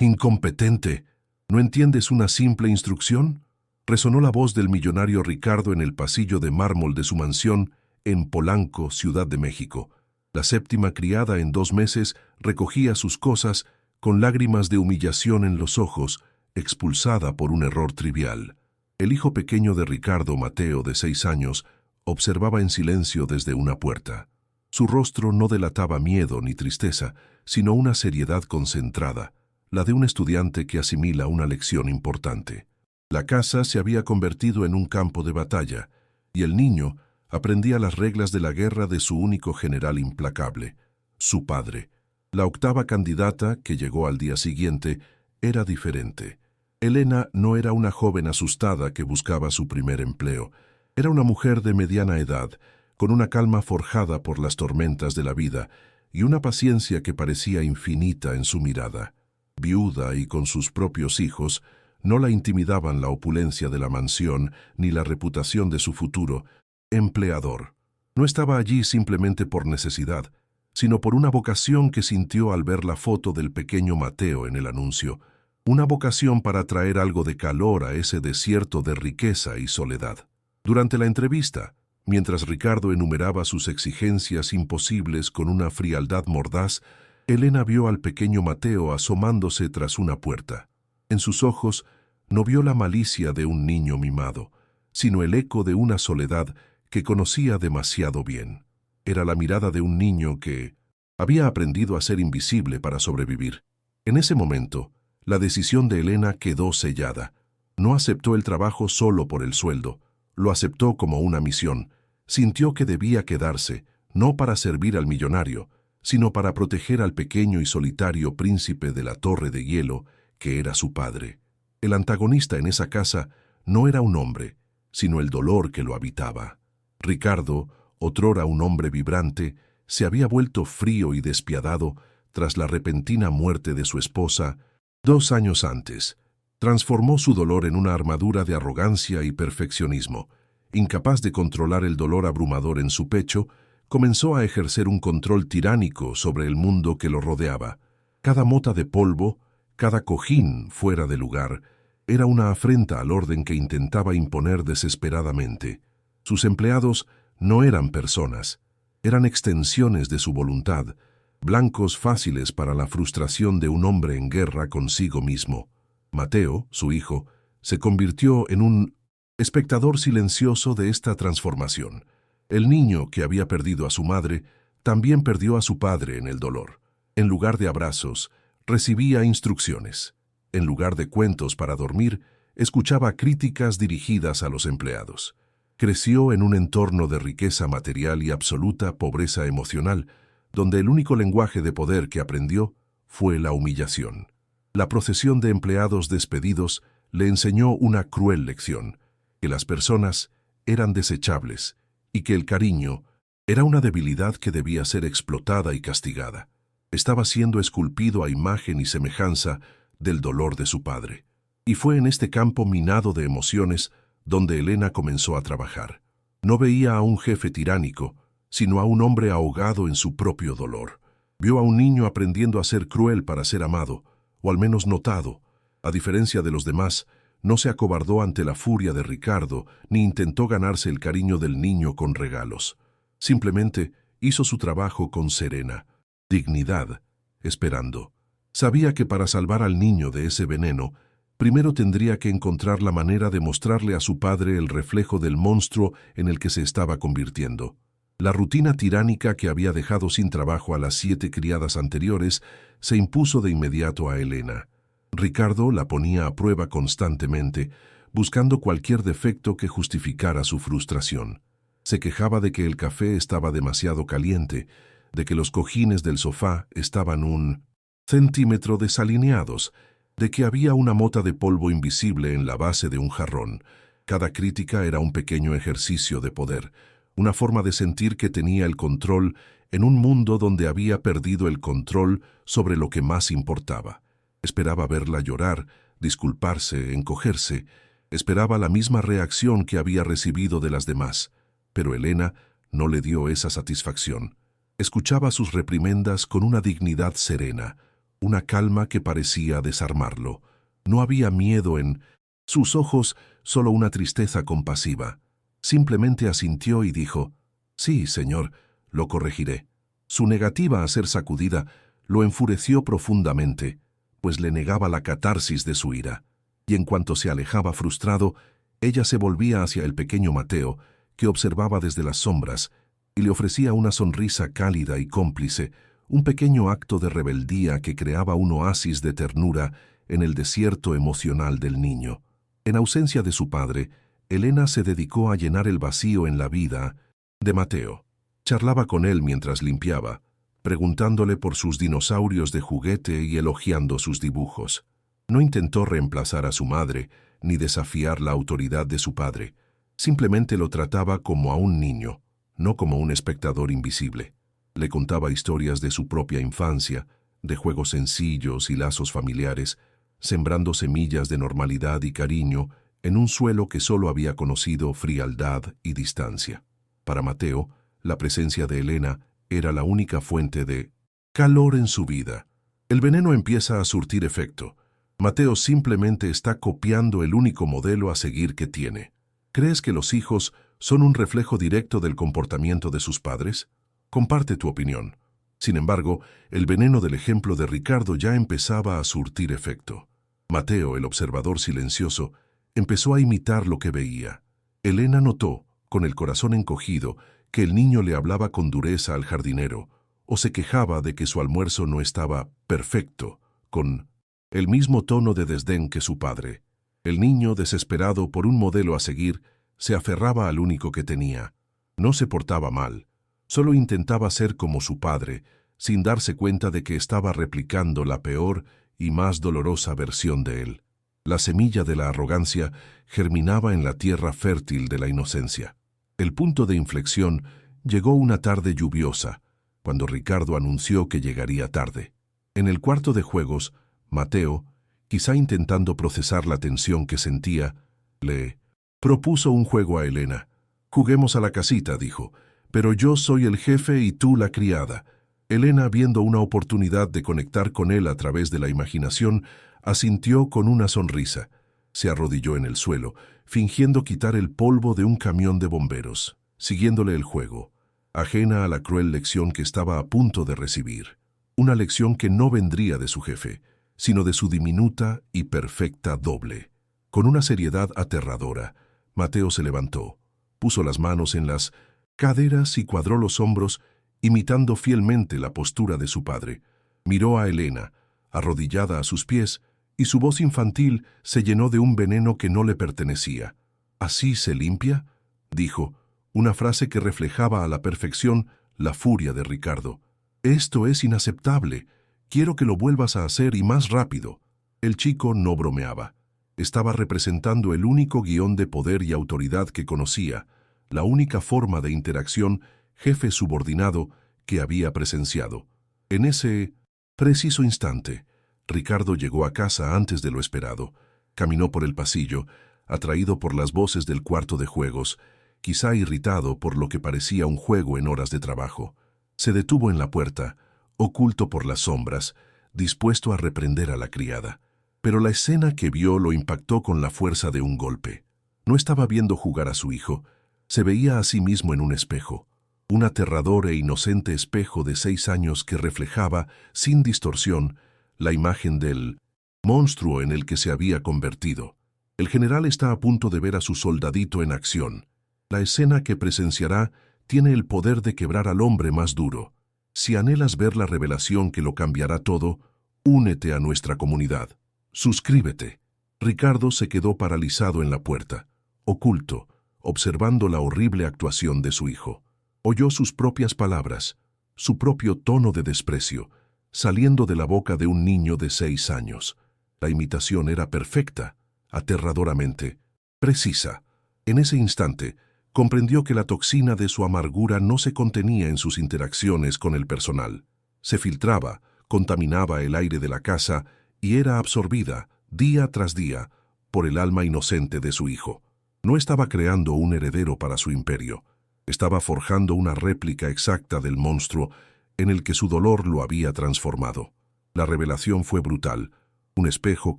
«Incompetente. ¿No entiendes una simple instrucción?», resonó la voz del millonario Ricardo en el pasillo de mármol de su mansión en Polanco, Ciudad de México. La séptima criada en 2 meses recogía sus cosas con lágrimas de humillación en los ojos, expulsada por un error trivial. El hijo pequeño de Ricardo, Mateo, de 6 años, observaba en silencio desde una puerta. Su rostro no delataba miedo ni tristeza, sino una seriedad concentrada, la de un estudiante que asimila una lección importante. La casa se había convertido en un campo de batalla, y el niño aprendía las reglas de la guerra de su único general implacable, su padre. La octava candidata, que llegó al día siguiente, era diferente. Elena no era una joven asustada que buscaba su primer empleo. Era una mujer de mediana edad, con una calma forjada por las tormentas de la vida y una paciencia que parecía infinita en su mirada. Viuda y con sus propios hijos, no la intimidaban la opulencia de la mansión ni la reputación de su futuro empleador. No estaba allí simplemente por necesidad, sino por una vocación que sintió al ver la foto del pequeño Mateo en el anuncio, una vocación para traer algo de calor a ese desierto de riqueza y soledad. Durante la entrevista, mientras Ricardo enumeraba sus exigencias imposibles con una frialdad mordaz, Elena vio al pequeño Mateo asomándose tras una puerta. En sus ojos no vio la malicia de un niño mimado, sino el eco de una soledad que conocía demasiado bien. Era la mirada de un niño que había aprendido a ser invisible para sobrevivir. En ese momento, la decisión de Elena quedó sellada. No aceptó el trabajo solo por el sueldo, lo aceptó como una misión. Sintió que debía quedarse, no para servir al millonario, sino para proteger al pequeño y solitario príncipe de la Torre de Hielo, que era su padre. El antagonista en esa casa no era un hombre, sino el dolor que lo habitaba. Ricardo, otrora un hombre vibrante, se había vuelto frío y despiadado tras la repentina muerte de su esposa 2 años antes. Transformó su dolor en una armadura de arrogancia y perfeccionismo. Incapaz de controlar el dolor abrumador en su pecho, comenzó a ejercer un control tiránico sobre el mundo que lo rodeaba. Cada mota de polvo, cada cojín fuera de lugar, era una afrenta al orden que intentaba imponer desesperadamente. Sus empleados no eran personas, eran extensiones de su voluntad, blancos fáciles para la frustración de un hombre en guerra consigo mismo. Mateo, su hijo, se convirtió en un espectador silencioso de esta transformación. El niño que había perdido a su madre también perdió a su padre en el dolor. En lugar de abrazos, recibía instrucciones. En lugar de cuentos para dormir, escuchaba críticas dirigidas a los empleados. Creció en un entorno de riqueza material y absoluta pobreza emocional, donde el único lenguaje de poder que aprendió fue la humillación. La procesión de empleados despedidos le enseñó una cruel lección, que las personas eran desechables y que el cariño era una debilidad que debía ser explotada y castigada. Estaba siendo esculpido a imagen y semejanza del dolor de su padre. Y fue en este campo minado de emociones donde Elena comenzó a trabajar. No veía a un jefe tiránico, sino a un hombre ahogado en su propio dolor. Vio a un niño aprendiendo a ser cruel para ser amado, o al menos notado. A diferencia de los demás, no se acobardó ante la furia de Ricardo, ni intentó ganarse el cariño del niño con regalos. Simplemente hizo su trabajo con serena dignidad, esperando. Sabía que para salvar al niño de ese veneno, primero tendría que encontrar la manera de mostrarle a su padre el reflejo del monstruo en el que se estaba convirtiendo. La rutina tiránica que había dejado sin trabajo a las 7 criadas anteriores se impuso de inmediato a Elena. Ricardo la ponía a prueba constantemente, buscando cualquier defecto que justificara su frustración. Se quejaba de que el café estaba demasiado caliente, de que los cojines del sofá estaban 1 centímetro desalineados, de que había una mota de polvo invisible en la base de un jarrón. Cada crítica era un pequeño ejercicio de poder, una forma de sentir que tenía el control en un mundo donde había perdido el control sobre lo que más importaba. Esperaba verla llorar, disculparse, encogerse. Esperaba la misma reacción que había recibido de las demás, pero Elena no le dio esa satisfacción. Escuchaba sus reprimendas con una dignidad serena, una calma que parecía desarmarlo. No había miedo en sus ojos, solo una tristeza compasiva. Simplemente asintió y dijo, «Sí, señor, lo corregiré». Su negativa a ser sacudida lo enfureció profundamente, pues le negaba la catarsis de su ira. Y en cuanto se alejaba frustrado, ella se volvía hacia el pequeño Mateo, que observaba desde las sombras, y le ofrecía una sonrisa cálida y cómplice, un pequeño acto de rebeldía que creaba un oasis de ternura en el desierto emocional del niño. En ausencia de su padre, Elena se dedicó a llenar el vacío en la vida de Mateo. Charlaba con él mientras limpiaba, preguntándole por sus dinosaurios de juguete y elogiando sus dibujos. No intentó reemplazar a su madre, ni desafiar la autoridad de su padre. Simplemente lo trataba como a un niño, no como un espectador invisible. Le contaba historias de su propia infancia, de juegos sencillos y lazos familiares, sembrando semillas de normalidad y cariño en un suelo que solo había conocido frialdad y distancia. Para Mateo, la presencia de Elena era la única fuente de calor en su vida. El veneno empieza a surtir efecto. Mateo simplemente está copiando el único modelo a seguir que tiene. ¿Crees que los hijos son un reflejo directo del comportamiento de sus padres? Comparte tu opinión. Sin embargo, el veneno del ejemplo de Ricardo ya empezaba a surtir efecto. Mateo, el observador silencioso, empezó a imitar lo que veía. Elena notó, con el corazón encogido, que el niño le hablaba con dureza al jardinero, o se quejaba de que su almuerzo no estaba perfecto, con el mismo tono de desdén que su padre. El niño, desesperado por un modelo a seguir, se aferraba al único que tenía. No se portaba mal, solo intentaba ser como su padre, sin darse cuenta de que estaba replicando la peor y más dolorosa versión de él. La semilla de la arrogancia germinaba en la tierra fértil de la inocencia. El punto de inflexión llegó una tarde lluviosa, cuando Ricardo anunció que llegaría tarde. En el cuarto de juegos, Mateo, quizá intentando procesar la tensión que sentía, le propuso un juego a Elena. «Juguemos a la casita», dijo, «pero yo soy el jefe y tú la criada». Elena, viendo una oportunidad de conectar con él a través de la imaginación, asintió con una sonrisa. Se arrodilló en el suelo, fingiendo quitar el polvo de un camión de bomberos, siguiéndole el juego, ajena a la cruel lección que estaba a punto de recibir. Una lección que no vendría de su jefe, sino de su diminuta y perfecta doble. Con una seriedad aterradora, Mateo se levantó, puso las manos en las caderas y cuadró los hombros, imitando fielmente la postura de su padre. Miró a Elena, arrodillada a sus pies, y su voz infantil se llenó de un veneno que no le pertenecía. «¿Así se limpia?», dijo, una frase que reflejaba a la perfección la furia de Ricardo. «Esto es inaceptable. Quiero que lo vuelvas a hacer y más rápido». El chico no bromeaba. Estaba representando el único guión de poder y autoridad que conocía, la única forma de interacción jefe-subordinado que había presenciado. En ese preciso instante, Ricardo llegó a casa antes de lo esperado. Caminó por el pasillo, atraído por las voces del cuarto de juegos, quizá irritado por lo que parecía un juego en horas de trabajo. Se detuvo en la puerta, oculto por las sombras, dispuesto a reprender a la criada. Pero la escena que vio lo impactó con la fuerza de un golpe. No estaba viendo jugar a su hijo, se veía a sí mismo en un espejo. Un aterrador e inocente espejo de 6 años que reflejaba, sin distorsión, la imagen del monstruo en el que se había convertido. El general está a punto de ver a su soldadito en acción. La escena que presenciará tiene el poder de quebrar al hombre más duro. Si anhelas ver la revelación que lo cambiará todo, únete a nuestra comunidad. Suscríbete. Ricardo se quedó paralizado en la puerta, oculto, observando la horrible actuación de su hijo. Oyó sus propias palabras, su propio tono de desprecio, saliendo de la boca de un niño de 6 años. La imitación era perfecta, aterradoramente precisa. En ese instante, comprendió que la toxina de su amargura no se contenía en sus interacciones con el personal. Se filtraba, contaminaba el aire de la casa y era absorbida, día tras día, por el alma inocente de su hijo. No estaba creando un heredero para su imperio. Estaba forjando una réplica exacta del monstruo en el que su dolor lo había transformado. La revelación fue brutal, un espejo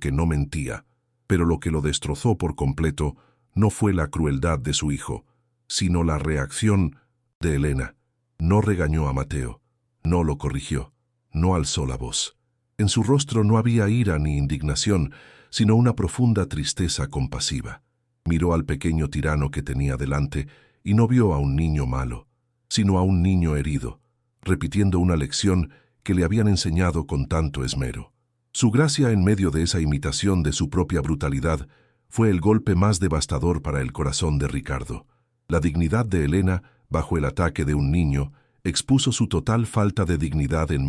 que no mentía, pero lo que lo destrozó por completo no fue la crueldad de su hijo, sino la reacción de Elena. No regañó a Mateo, no lo corrigió, no alzó la voz. En su rostro no había ira ni indignación, sino una profunda tristeza compasiva. Miró al pequeño tirano que tenía delante y no vio a un niño malo, sino a un niño herido, repitiendo una lección que le habían enseñado con tanto esmero. Su gracia en medio de esa imitación de su propia brutalidad fue el golpe más devastador para el corazón de Ricardo. La dignidad de Elena, bajo el ataque de un niño, expuso su total falta de dignidad en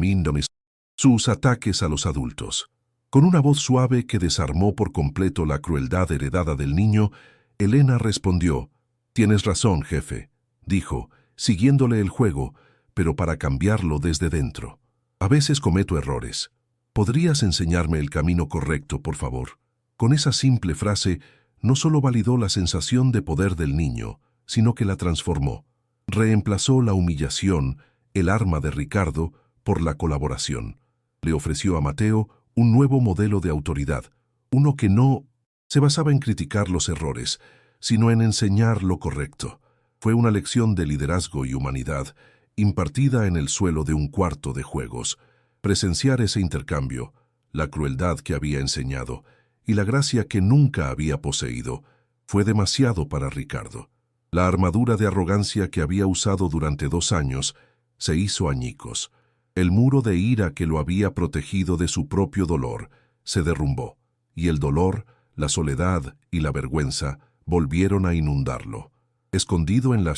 sus ataques a los adultos. Con una voz suave que desarmó por completo la crueldad heredada del niño, Elena respondió: «Tienes razón, jefe», dijo, siguiéndole el juego, pero para cambiarlo desde dentro. «A veces cometo errores. ¿Podrías enseñarme el camino correcto, por favor?». Con esa simple frase, no solo validó la sensación de poder del niño, sino que la transformó. Reemplazó la humillación, el arma de Ricardo, por la colaboración. Le ofreció a Mateo un nuevo modelo de autoridad, uno que no se basaba en criticar los errores, sino en enseñar lo correcto. Fue una lección de liderazgo y humanidad, impartida en el suelo de un cuarto de juegos. Presenciar ese intercambio, la crueldad que había enseñado y la gracia que nunca había poseído, fue demasiado para Ricardo. La armadura de arrogancia que había usado durante 2 años se hizo añicos. El muro de ira que lo había protegido de su propio dolor se derrumbó, y el dolor, la soledad y la vergüenza volvieron a inundarlo. Escondido en la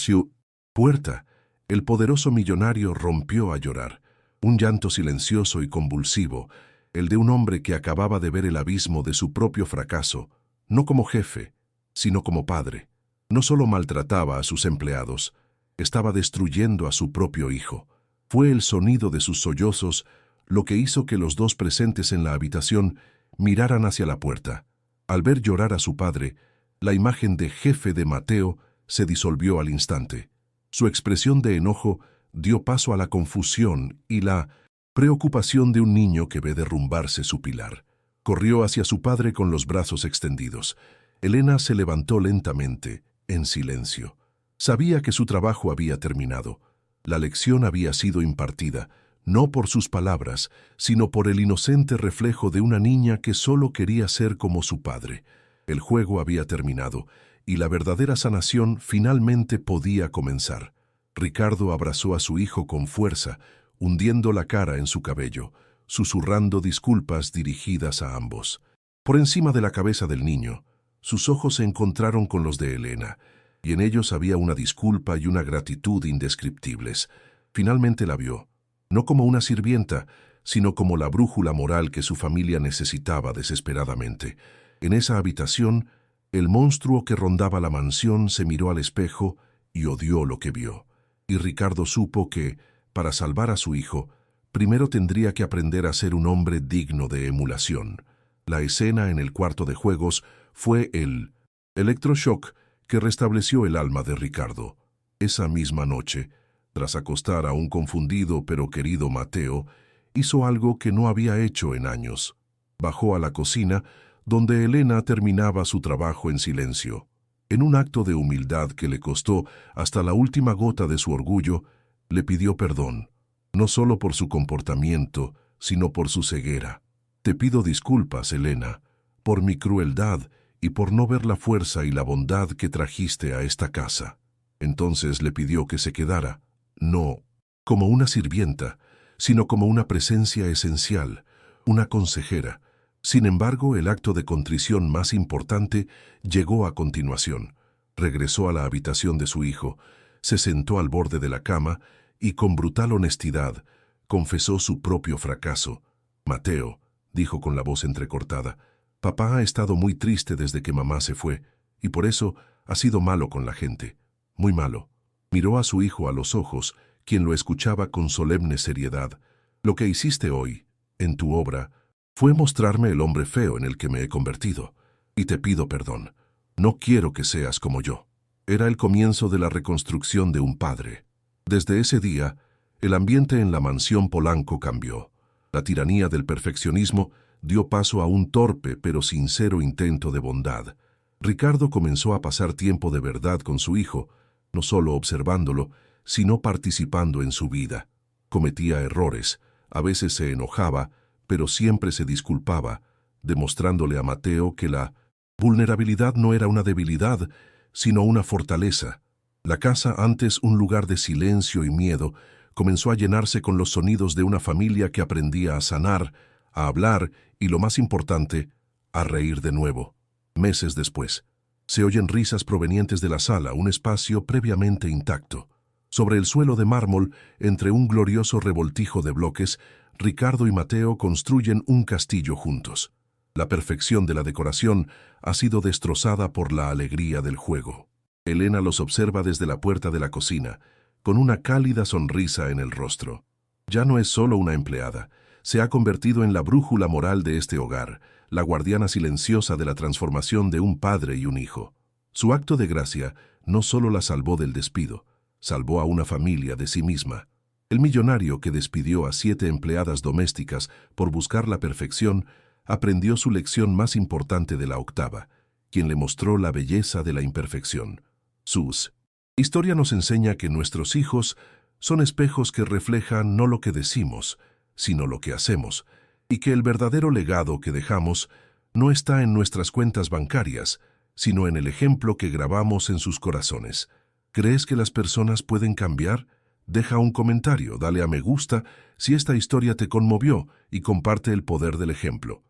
puerta, el poderoso millonario rompió a llorar, un llanto silencioso y convulsivo, el de un hombre que acababa de ver el abismo de su propio fracaso, no como jefe, sino como padre. No solo maltrataba a sus empleados, estaba destruyendo a su propio hijo. Fue el sonido de sus sollozos lo que hizo que los dos presentes en la habitación miraran hacia la puerta. Al ver llorar a su padre, la imagen de jefe de Mateo se disolvió al instante. Su expresión de enojo dio paso a la confusión y la preocupación de un niño que ve derrumbarse su pilar. Corrió hacia su padre con los brazos extendidos. Elena se levantó lentamente, en silencio. Sabía que su trabajo había terminado. La lección había sido impartida, no por sus palabras, sino por el inocente reflejo de una niña que solo quería ser como su padre. El juego había terminado, y la verdadera sanación finalmente podía comenzar. Ricardo abrazó a su hijo con fuerza, hundiendo la cara en su cabello, susurrando disculpas dirigidas a ambos. Por encima de la cabeza del niño, sus ojos se encontraron con los de Elena, y en ellos había una disculpa y una gratitud indescriptibles. Finalmente la vio, no como una sirvienta, sino como la brújula moral que su familia necesitaba desesperadamente. En esa habitación, el monstruo que rondaba la mansión se miró al espejo y odió lo que vio. Y Ricardo supo que, para salvar a su hijo, primero tendría que aprender a ser un hombre digno de emulación. La escena en el cuarto de juegos fue el electroshock que restableció el alma de Ricardo. Esa misma noche, tras acostar a un confundido pero querido Mateo, hizo algo que no había hecho en años. Bajó a la cocina, donde Elena terminaba su trabajo en silencio. En un acto de humildad que le costó hasta la última gota de su orgullo, le pidió perdón, no solo por su comportamiento, sino por su ceguera. «Te pido disculpas, Elena, por mi crueldad y por no ver la fuerza y la bondad que trajiste a esta casa». Entonces le pidió que se quedara, no como una sirvienta, sino como una presencia esencial, una consejera. Sin embargo, el acto de contrición más importante llegó a continuación. Regresó a la habitación de su hijo, se sentó al borde de la cama y, con brutal honestidad, confesó su propio fracaso. «Mateo», dijo con la voz entrecortada, «papá ha estado muy triste desde que mamá se fue, y por eso ha sido malo con la gente, muy malo». Miró a su hijo a los ojos, quien lo escuchaba con solemne seriedad. «Lo que hiciste hoy, en tu obra, fue mostrarme el hombre feo en el que me he convertido, y te pido perdón. No quiero que seas como yo». Era el comienzo de la reconstrucción de un padre. Desde ese día, el ambiente en la mansión Polanco cambió. La tiranía del perfeccionismo dio paso a un torpe pero sincero intento de bondad. Ricardo comenzó a pasar tiempo de verdad con su hijo, no solo observándolo, sino participando en su vida. Cometía errores, a veces se enojaba, pero siempre se disculpaba, demostrándole a Mateo que la vulnerabilidad no era una debilidad, sino una fortaleza. La casa, antes un lugar de silencio y miedo, comenzó a llenarse con los sonidos de una familia que aprendía a sanar, a hablar y, lo más importante, a reír de nuevo. Meses después, se oyen risas provenientes de la sala, un espacio previamente intacto. Sobre el suelo de mármol, entre un glorioso revoltijo de bloques, Ricardo y Mateo construyen un castillo juntos. La perfección de la decoración ha sido destrozada por la alegría del juego. Elena los observa desde la puerta de la cocina, con una cálida sonrisa en el rostro. Ya no es solo una empleada, se ha convertido en la brújula moral de este hogar, la guardiana silenciosa de la transformación de un padre y un hijo. Su acto de gracia no solo la salvó del despido, salvó a una familia de sí misma. El millonario que despidió a 7 empleadas domésticas por buscar la perfección aprendió su lección más importante de la octava, quien le mostró la belleza de la imperfección. Sus historia nos enseña que nuestros hijos son espejos que reflejan no lo que decimos, sino lo que hacemos, y que el verdadero legado que dejamos no está en nuestras cuentas bancarias, sino en el ejemplo que grabamos en sus corazones. ¿Crees que las personas pueden cambiar? Deja un comentario, dale a me gusta si esta historia te conmovió y comparte el poder del ejemplo.